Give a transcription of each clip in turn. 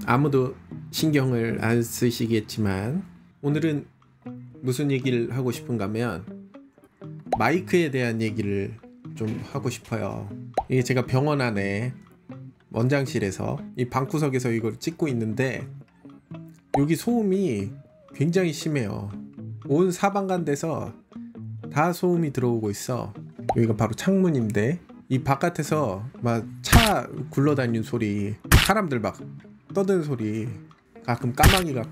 아무도 신경을 안 쓰시겠지만 오늘은 무슨 얘기를 하고 싶은가 하면 마이크에 대한 얘기를 좀 하고 싶어요. 이게 제가 병원 안에 원장실에서 이 방구석에서 이걸 찍고 있는데 여기 소음이 굉장히 심해요. 온 사방간데서 다 소음이 들어오고 있어. 여기가 바로 창문인데 이 바깥에서 막 차 굴러다니는 소리, 사람들 막 떠드는 소리, 가끔 까마귀가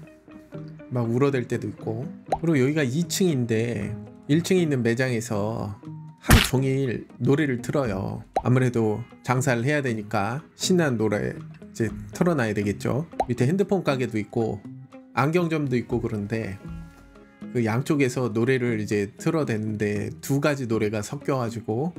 막 울어댈 때도 있고. 그리고 여기가 2층인데 1층에 있는 매장에서 하루 종일 노래를 틀어요. 아무래도 장사를 해야 되니까 신나는 노래 이제 틀어놔야 되겠죠. 밑에 핸드폰 가게도 있고 안경점도 있고 그런데 그 양쪽에서 노래를 이제 틀어대는데 두 가지 노래가 섞여가지고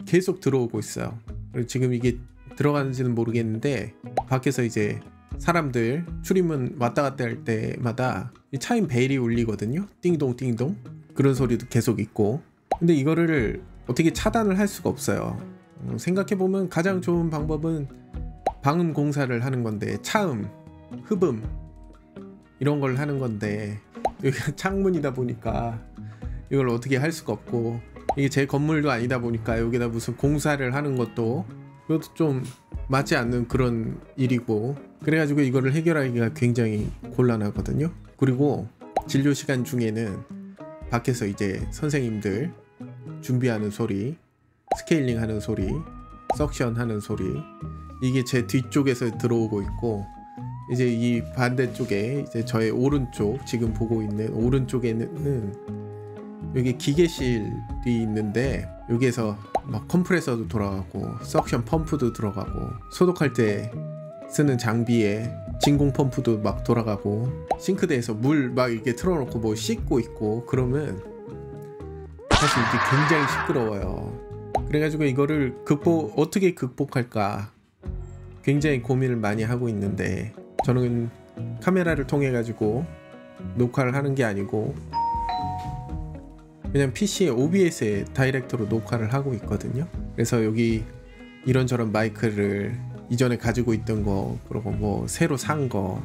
계속 들어오고 있어요. 그리고 지금 이게 들어가는지는 모르겠는데 밖에서 이제 사람들 출입문 왔다 갔다 할 때마다 이 차임 벨이 울리거든요. 띵동 띵동 그런 소리도 계속 있고. 근데 이거를 어떻게 차단을 할 수가 없어요. 생각해보면 가장 좋은 방법은 방음 공사를 하는 건데 차음, 흡음 이런 걸 하는 건데 여기가 창문이다 보니까 이걸 어떻게 할 수가 없고, 이게 제 건물도 아니다 보니까 여기다 무슨 공사를 하는 것도 그것도 좀 맞지 않는 그런 일이고, 그래가지고 이거를 해결하기가 굉장히 곤란하거든요. 그리고 진료 시간 중에는 밖에서 이제 선생님들 준비하는 소리, 스케일링 하는 소리, 석션 하는 소리, 이게 제 뒤쪽에서 들어오고 있고, 이제 이 반대쪽에 이제 저의 오른쪽, 지금 보고 있는 오른쪽에는 여기 기계실이 있는데 여기에서 막 컴프레서도 돌아가고 석션 펌프도 들어가고 소독할 때 쓰는 장비에 진공 펌프도 막 돌아가고 싱크대에서 물 막 이렇게 틀어놓고 뭐 씻고 있고 그러면 사실 이게 굉장히 시끄러워요. 그래가지고 이거를 어떻게 극복할까 굉장히 고민을 많이 하고 있는데, 저는 카메라를 통해 가지고 녹화를 하는 게 아니고 그냥 PC에 OBS에 다이렉트로 녹화를 하고 있거든요. 그래서 여기 이런저런 마이크를 이전에 가지고 있던 거, 그리고 뭐 새로 산 거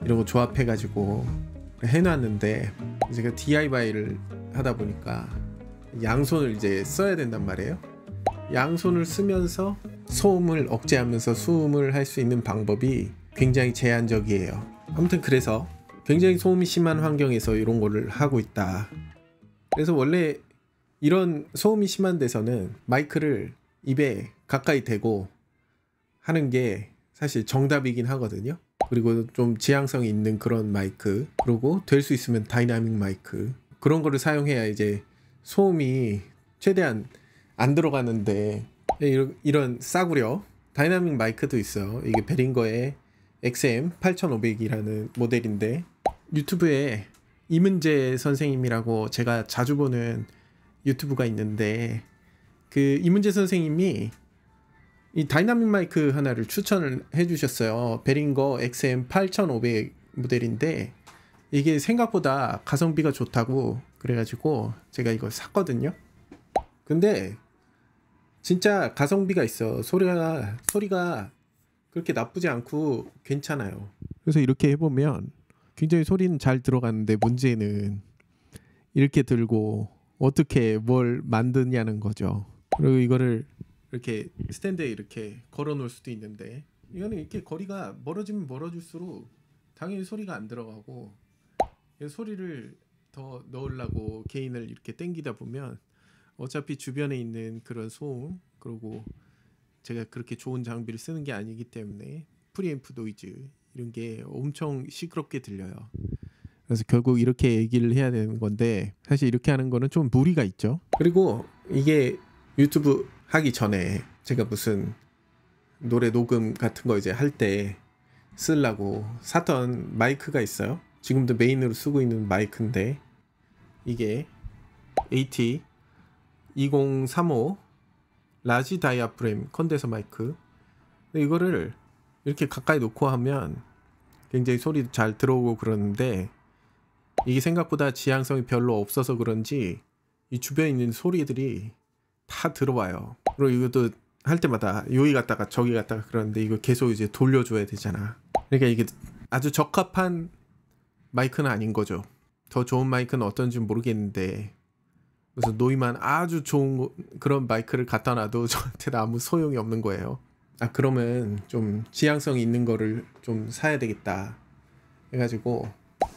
이런 거 조합해 가지고 해놨는데, 제가 DIY를 하다 보니까 양손을 이제 써야 된단 말이에요. 양손을 쓰면서 소음을 억제하면서 수음을 할 수 있는 방법이 굉장히 제한적이에요. 아무튼 그래서 굉장히 소음이 심한 환경에서 이런 거를 하고 있다. 그래서 원래 이런 소음이 심한 데서는 마이크를 입에 가까이 대고 하는 게 사실 정답이긴 하거든요. 그리고 좀 지향성이 있는 그런 마이크, 그리고 될 수 있으면 다이나믹 마이크, 그런 거를 사용해야 이제 소음이 최대한 안 들어가는데, 이런 싸구려 다이나믹 마이크도 있어요. 이게 베링거의 XM8500이라는 모델인데, 유튜브에 이문재 선생님이라고 제가 자주 보는 유튜브가 있는데, 그 이문재 선생님이 이 다이나믹 마이크 하나를 추천을 해주셨어요. 베링거 XM8500 모델인데 이게 생각보다 가성비가 좋다고 그래가지고 제가 이걸 샀거든요. 근데 진짜 가성비가 있어. 소리가 그렇게 나쁘지 않고 괜찮아요. 그래서 이렇게 해보면 굉장히 소리는 잘 들어가는데, 문제는 이렇게 들고 어떻게 뭘 만드냐는 거죠. 그리고 이거를 이렇게 스탠드에 이렇게 걸어 놓을 수도 있는데, 이거는 이렇게 거리가 멀어지면 멀어질수록 당연히 소리가 안 들어가고, 소리를 더 넣으려고 게인을 이렇게 당기다 보면 어차피 주변에 있는 그런 소음, 그리고 제가 그렇게 좋은 장비를 쓰는 게 아니기 때문에 프리앰프 노이즈 이런 게 엄청 시끄럽게 들려요. 그래서 결국 이렇게 얘기를 해야 되는 건데, 사실 이렇게 하는 거는 좀 무리가 있죠. 그리고 이게 유튜브 하기 전에 제가 무슨 노래 녹음 같은 거 이제 할 때 쓰려고 샀던 마이크가 있어요. 지금도 메인으로 쓰고 있는 마이크인데, 이게 AT2035 라지 다이아프램 컨덴서 마이크. 근데 이거를 이렇게 가까이 놓고 하면 굉장히 소리도 잘 들어오고 그러는데, 이게 생각보다 지향성이 별로 없어서 그런지 이 주변에 있는 소리들이 다 들어와요. 그리고 이것도 할 때마다 여기 갔다가 저기 갔다가 그러는데, 이거 계속 이제 돌려줘야 되잖아. 그러니까 이게 아주 적합한 마이크는 아닌 거죠. 더 좋은 마이크는 어떤지 모르겠는데 무슨 노이만 아주 좋은 그런 마이크를 갖다 놔도 저한테는 아무 소용이 없는 거예요. 아, 그러면 좀 지향성 있는 거를 좀 사야 되겠다 해가지고,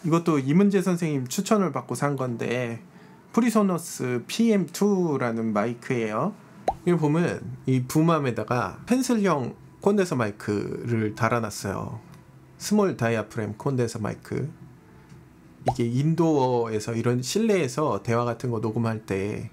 이것도 이문재 선생님 추천을 받고 산 건데 프리소너스 PM2라는 마이크예요. 여기 보면 이 붐암에다가 펜슬형 콘덴서 마이크를 달아놨어요. 스몰 다이아프램 콘덴서 마이크. 이게 인도어에서 이런 실내에서 대화 같은 거 녹음할 때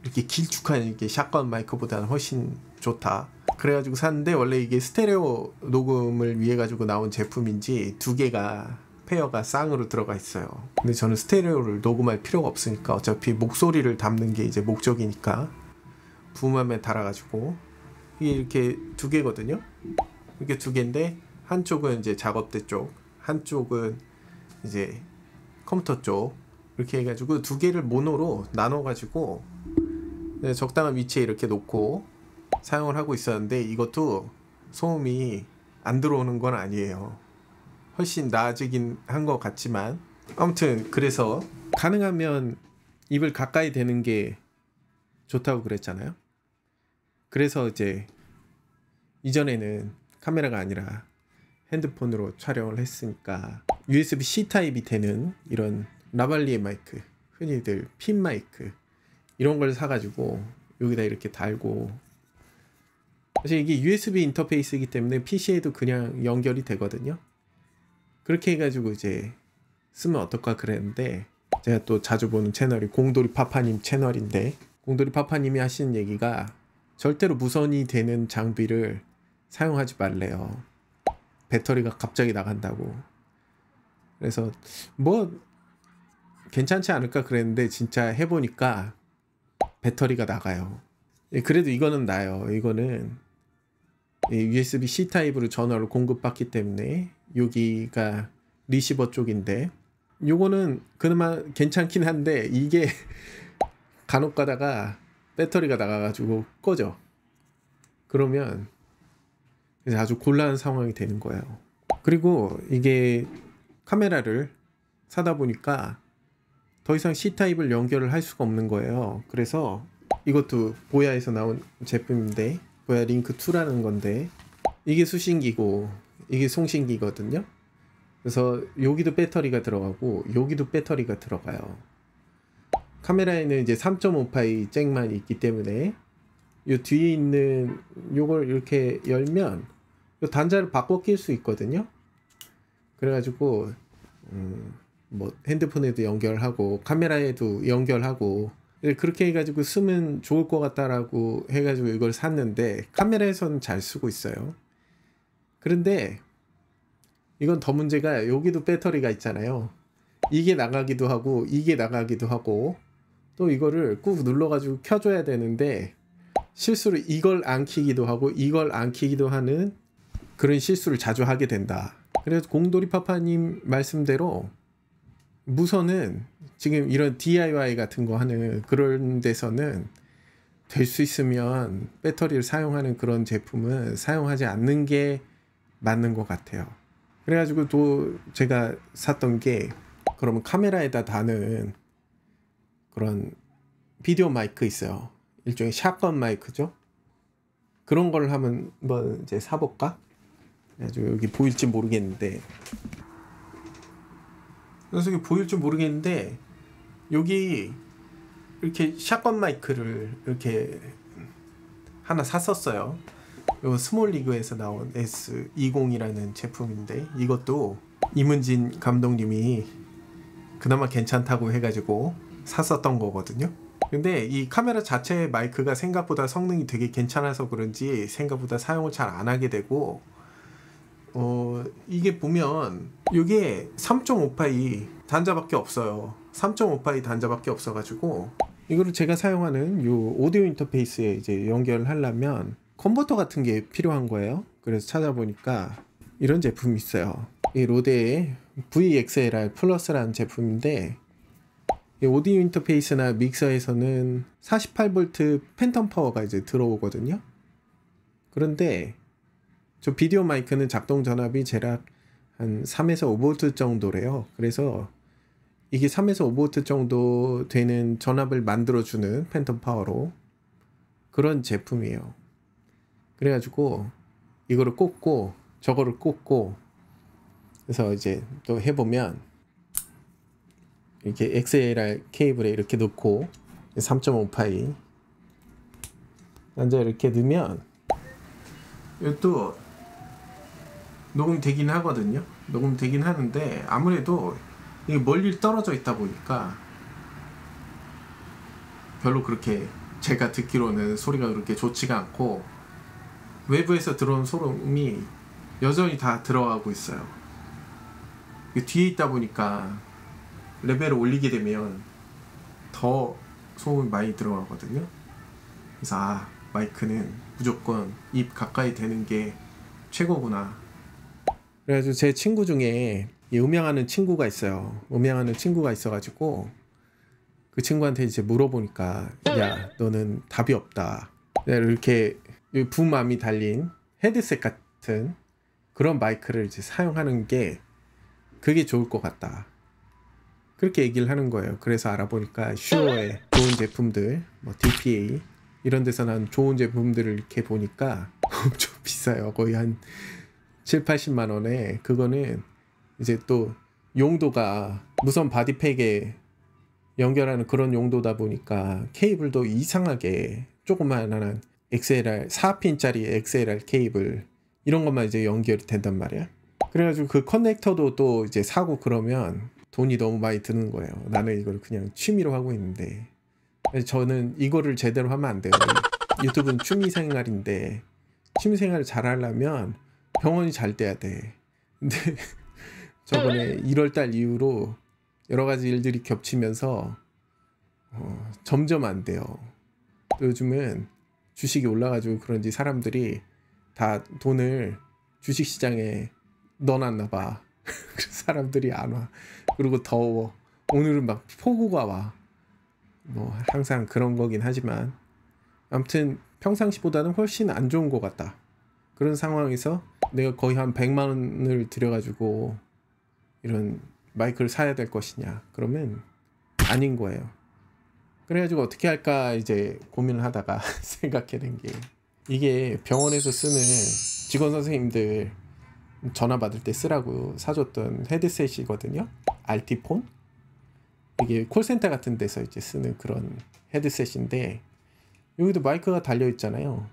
이렇게 길쭉한 이게 샷건 마이크보다는 훨씬 좋다. 그래가지고 샀는데 원래 이게 스테레오 녹음을 위해 가지고 나온 제품인지 두 개가 페어가 쌍으로 들어가 있어요. 근데 저는 스테레오를 녹음할 필요가 없으니까 어차피 목소리를 담는 게 이제 목적이니까 붐암에 달아가지고 이게 이렇게 두 개거든요. 이렇게 두 개인데 한쪽은 이제 작업대 쪽, 한쪽은 이제 컴퓨터 쪽, 이렇게 해가지고 두 개를 모노로 나눠가지고 적당한 위치에 이렇게 놓고 사용을 하고 있었는데 이것도 소음이 안 들어오는 건 아니에요. 훨씬 나아지긴 한 것 같지만 아무튼 그래서 가능하면 입을 가까이 대는 게 좋다고 그랬잖아요. 그래서 이제 이전에는 카메라가 아니라 핸드폰으로 촬영을 했으니까 USB-C 타입이 되는 이런 라발리에 마이크, 흔히들 핀 마이크 이런 걸 사가지고 여기다 이렇게 달고, 사실 이게 USB 인터페이스이기 때문에 PC에도 그냥 연결이 되거든요. 그렇게 해가지고 이제 쓰면 어떨까 그랬는데, 제가 또 자주 보는 채널이 공돌이 파파님 채널인데, 공돌이 파파님이 하시는 얘기가 절대로 무선이 되는 장비를 사용하지 말래요. 배터리가 갑자기 나간다고. 그래서 뭐 괜찮지 않을까 그랬는데 진짜 해보니까 배터리가 나가요. 그래도 이거는 나아요. 이거는 USB-C 타입으로 전원을 공급받기 때문에 여기가 리시버 쪽인데, 요거는 그나마 괜찮긴 한데 이게 간혹 가다가 배터리가 나가가지고 꺼져. 그러면 아주 곤란한 상황이 되는 거예요. 그리고 이게 카메라를 사다 보니까 더 이상 C타입을 연결을 할 수가 없는 거예요. 그래서 이것도 보야에서 나온 제품인데, 보야 링크 2라는 건데, 이게 수신기고 이게 송신기거든요. 그래서 여기도 배터리가 들어가고 여기도 배터리가 들어가요. 카메라에는 이제 3.5파이 잭만 있기 때문에 이 뒤에 있는 요걸 이렇게 열면 요 단자를 바꿔 낄 수 있거든요. 그래가지고 뭐 핸드폰에도 연결하고 카메라에도 연결하고 그렇게 해가지고 쓰면 좋을 것 같다라고 해가지고 이걸 샀는데 카메라에서는 잘 쓰고 있어요. 그런데 이건 더 문제가 여기도 배터리가 있잖아요. 이게 나가기도 하고 이게 나가기도 하고 또 이거를 꾹 눌러가지고 켜줘야 되는데 실수로 이걸 안 켜기도 하고 이걸 안 켜기도 하는 그런 실수를 자주 하게 된다. 그래서 공돌이 파파님 말씀대로 무선은 지금 이런 DIY 같은 거 하는 그런 데서는 될 수 있으면 배터리를 사용하는 그런 제품은 사용하지 않는 게 맞는 것 같아요. 그래가지고 또 제가 샀던 게, 그러면 카메라에다 다는 그런 비디오 마이크 있어요. 일종의 샷건 마이크죠. 그런 걸 한번 이제 사볼까? 그래가지고 여기 보일지 모르겠는데, 그래서 여기 보일지 모르겠는데 여기 이렇게 샷건 마이크를 이렇게 하나 샀었어요. 이거 스몰리그에서 나온 S20이라는 제품인데, 이것도 이문진 감독님이 그나마 괜찮다고 해가지고 샀었던 거거든요. 근데 이 카메라 자체 마이크가 생각보다 성능이 되게 괜찮아서 그런지 생각보다 사용을 잘 안 하게 되고, 이게 보면 이게 3.5파이 단자밖에 없어요. 3.5파이 단자밖에 없어가지고 이거를 제가 사용하는 요 오디오 인터페이스에 이제 연결을 하려면 컨버터 같은 게 필요한 거예요. 그래서 찾아보니까 이런 제품이 있어요. 이 로데의 VXLR 플러스라는 제품인데, 이 오디오 인터페이스나 믹서에서는 48V 팬텀 파워가 이제 들어오거든요. 그런데 저 비디오 마이크는 작동 전압이 대략 한 3에서 5V 정도래요. 그래서 이게 3에서 5V 정도 되는 전압을 만들어주는 팬텀 파워로 그런 제품이에요. 그래가지고 이거를 꽂고 저거를 꽂고 그래서 이제 또 해보면 이렇게 XLR 케이블에 이렇게 넣고 3.5파이 먼저 이렇게 넣으면 이것도 녹음되긴 하거든요. 녹음되긴 하는데 아무래도 이게 멀리 떨어져 있다 보니까 별로 그렇게 제가 듣기로는 소리가 그렇게 좋지가 않고 외부에서 들어온 소음이 여전히 다 들어가고 있어요. 뒤에 있다 보니까 레벨을 올리게 되면 더 소음이 많이 들어가거든요. 그래서 마이크는 무조건 입 가까이 대는 게 최고구나. 그래가지고 제 친구 중에 음향하는 친구가 있어요. 음향하는 친구가 있어가지고 그 친구한테 이제 물어보니까 야 너는 답이 없다. 이렇게 붐암이 달린 헤드셋 같은 그런 마이크를 이제 사용하는 게 그게 좋을 것 같다. 그렇게 얘기를 하는 거예요. 그래서 알아보니까 슈어의 좋은 제품들, 뭐 DPA 이런 데서 난 좋은 제품들을 이렇게 보니까 엄청 비싸요. 거의 한 7, 80만 원에. 그거는 이제 또 용도가 무선 바디팩에 연결하는 그런 용도다 보니까 케이블도 이상하게 조그마한 XLR 4핀짜리 XLR 케이블 이런 것만 이제 연결이 된단 말이야. 그래가지고 그 커넥터도 또 이제 사고 그러면 돈이 너무 많이 드는 거예요. 나는 이걸 그냥 취미로 하고 있는데 저는 이거를 제대로 하면 안 돼요. 유튜브는 취미생활인데 취미생활을 잘 하려면 병원이 잘 돼야 돼. 근데 저번에 1월달 이후로 여러 가지 일들이 겹치면서 점점 안 돼요. 또 요즘은 주식이 올라가지고 그런지 사람들이 다 돈을 주식시장에 넣어놨나 봐. 그래서 사람들이 안 와. 그리고 더워. 오늘은 막 폭우가 와. 뭐 항상 그런 거긴 하지만 아무튼 평상시보다는 훨씬 안 좋은 것 같다. 그런 상황에서 내가 거의 한 100만 원을 들여가지고 이런 마이크를 사야 될 것이냐 그러면 아닌 거예요. 그래가지고 어떻게 할까 이제 고민을 하다가 생각해낸 게 이게 병원에서 쓰는 직원 선생님들 전화 받을 때 쓰라고 사줬던 헤드셋이거든요. 알티폰. 이게 콜센터 같은 데서 이제 쓰는 그런 헤드셋인데 여기도 마이크가 달려 있잖아요.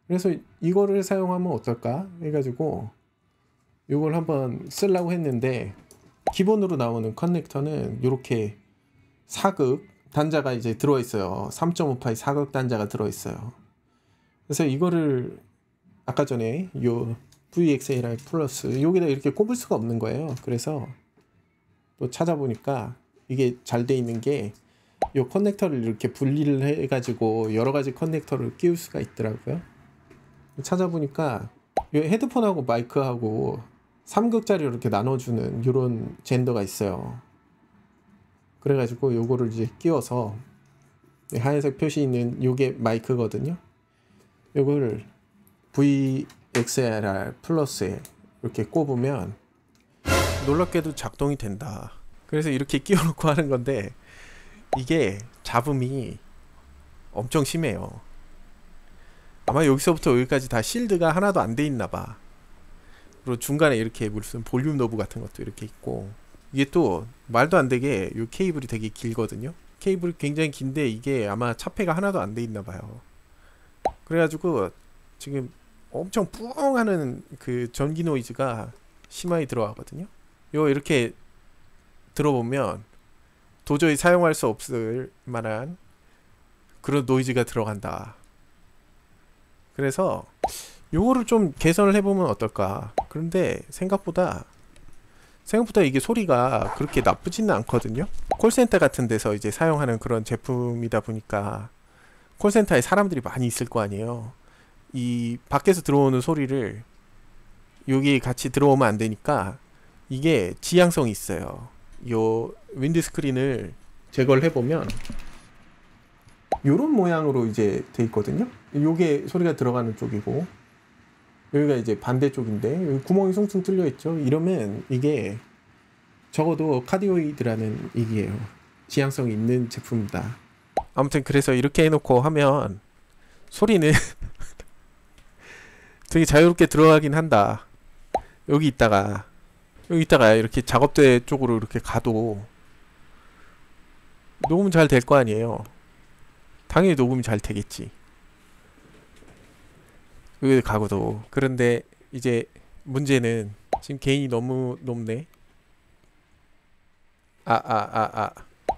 그래서 이거를 사용하면 어떨까 해가지고 이걸 한번 쓰려고 했는데 기본으로 나오는 커넥터는 이렇게 사극 단자가 이제 들어있어요. 3.5파이 사극 단자가 들어있어요. 그래서 이거를 아까 전에 요 VXLR 플러스 여기다 이렇게 꼽을 수가 없는 거예요. 그래서 또 찾아보니까 이게 잘 돼 있는 게 요 커넥터를 이렇게 분리를 해가지고 여러 가지 커넥터를 끼울 수가 있더라고요. 찾아보니까 요 헤드폰하고 마이크하고 3극짜리 이렇게 나눠주는 이런 젠더가 있어요. 그래가지고 요거를 이제 끼워서 하얀색 표시 있는 요게 마이크거든요. 요걸 VXLR 플러스에 이렇게 꼽으면 놀랍게도 작동이 된다. 그래서 이렇게 끼워놓고 하는 건데 이게 잡음이 엄청 심해요. 아마 여기서부터 여기까지 다 실드가 하나도 안 돼 있나 봐. 그리고 중간에 이렇게 무슨 볼륨 노브 같은 것도 이렇게 있고 이게 또 말도 안 되게 이 케이블이 되게 길거든요. 케이블이 굉장히 긴데 이게 아마 차폐가 하나도 안 돼 있나 봐요. 그래가지고 지금 엄청 뿡 하는 그 전기 노이즈가 심하게 들어가거든요. 요 이렇게 들어보면 도저히 사용할 수 없을 만한 그런 노이즈가 들어간다. 그래서 요거를 좀 개선을 해보면 어떨까. 그런데 생각보다 이게 소리가 그렇게 나쁘지는 않거든요. 콜센터 같은 데서 이제 사용하는 그런 제품이다 보니까 콜센터에 사람들이 많이 있을 거 아니에요. 이 밖에서 들어오는 소리를 여기 같이 들어오면 안 되니까 이게 지향성이 있어요. 요 윈드스크린을 제거를 해보면 요런 모양으로 이제 돼 있거든요. 요게 소리가 들어가는 쪽이고 여기가 이제 반대쪽인데 여기 구멍이 숭숭 뚫려 있죠. 이러면 이게 적어도 카디오이드라는 얘기예요. 지향성이 있는 제품이다. 아무튼 그래서 이렇게 해놓고 하면 소리는 되게 자유롭게 들어가긴 한다. 여기 있다가 이렇게 작업대 쪽으로 이렇게 가도 녹음 잘 될 거 아니에요. 당연히 녹음이 잘 되겠지. 여기 가고도. 그런데 이제 문제는 지금 게인이 너무 높네.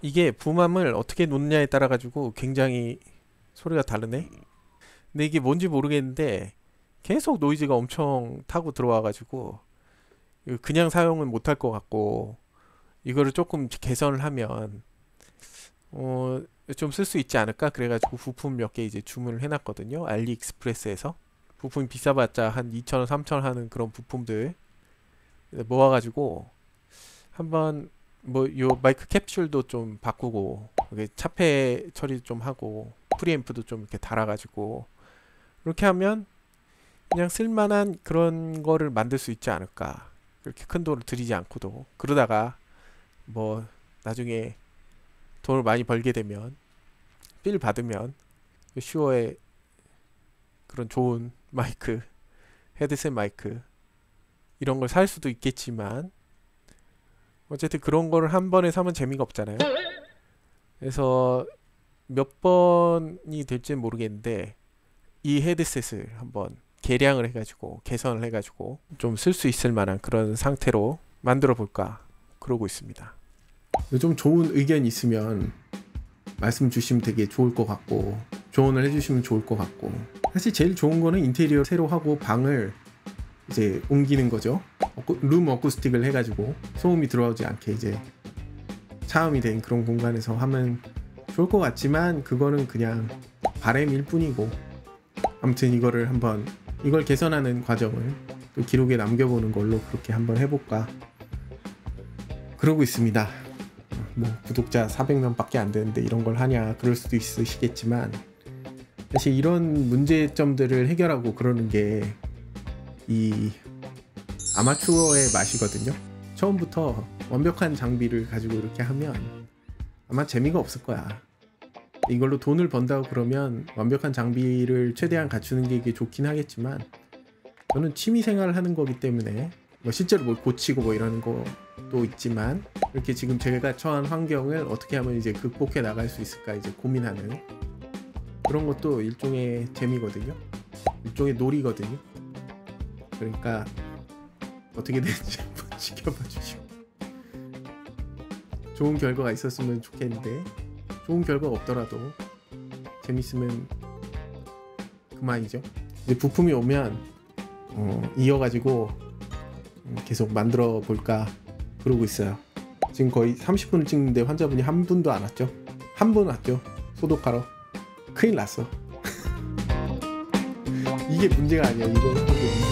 이게 붐암을 어떻게 놓느냐에 따라 가지고 굉장히 소리가 다르네. 근데 이게 뭔지 모르겠는데 계속 노이즈가 엄청 타고 들어와 가지고 그냥 사용은 못할 것 같고, 이거를 조금 개선을 하면 좀 쓸 수 있지 않을까. 그래가지고 부품 몇 개 이제 주문을 해놨거든요. 알리익스프레스에서. 부품이 비싸봤자 한 2,000원 3,000원 하는 그런 부품들 모아가지고 한번 뭐 요 마이크 캡슐도 좀 바꾸고, 차폐 처리 좀 하고, 프리앰프도 좀 이렇게 달아가지고 이렇게 하면 그냥 쓸만한 그런 거를 만들 수 있지 않을까. 그렇게 큰 돈을 들이지 않고도. 그러다가 뭐 나중에 돈을 많이 벌게 되면, 빌 받으면 슈어의 그런 좋은 마이크, 헤드셋 마이크 이런 걸 살 수도 있겠지만, 어쨌든 그런 거를 한 번에 사면 재미가 없잖아요. 그래서 몇 번이 될지는 모르겠는데 이 헤드셋을 한번 개량을 해가지고 개선을 해가지고 좀 쓸 수 있을 만한 그런 상태로 만들어 볼까 그러고 있습니다. 좀 좋은 의견 있으면 말씀 주시면 되게 좋을 것 같고, 조언을 해주시면 좋을 것 같고, 사실 제일 좋은 거는 인테리어 새로 하고 방을 이제 옮기는 거죠. 룸 어쿠스틱을 해가지고 소음이 들어오지 않게 이제 차음이 된 그런 공간에서 하면 좋을 것 같지만, 그거는 그냥 바람일 뿐이고, 아무튼 이거를 한번 이걸 개선하는 과정을 또 기록에 남겨보는 걸로 그렇게 한번 해볼까 그러고 있습니다. 뭐 구독자 400명 밖에 안 되는데 이런 걸 하냐 그럴 수도 있으시겠지만, 사실 이런 문제점들을 해결하고 그러는 게 이 아마추어의 맛이거든요. 처음부터 완벽한 장비를 가지고 이렇게 하면 아마 재미가 없을 거야. 이걸로 돈을 번다고 그러면 완벽한 장비를 최대한 갖추는 게 이게 좋긴 하겠지만, 저는 취미생활을 하는 거기 때문에 뭐 실제로 뭘 고치고 뭐 이러는 것도 있지만, 이렇게 지금 제가 처한 환경을 어떻게 하면 이제 극복해 나갈 수 있을까 이제 고민하는 그런 것도 일종의 재미거든요. 일종의 놀이거든요. 그러니까 어떻게 되는지 한번 지켜봐 주시고, 좋은 결과가 있었으면 좋겠는데 좋은 결과가 없더라도 재밌으면 그만이죠. 이제 부품이 오면 이어가지고 계속 만들어 볼까 그러고 있어요. 지금 거의 30분을 찍는데 환자분이 한 분도 안 왔죠. 한 분 왔죠. 소독하러. 큰일 났어. 이게 문제가 아니야. 이건 문제야.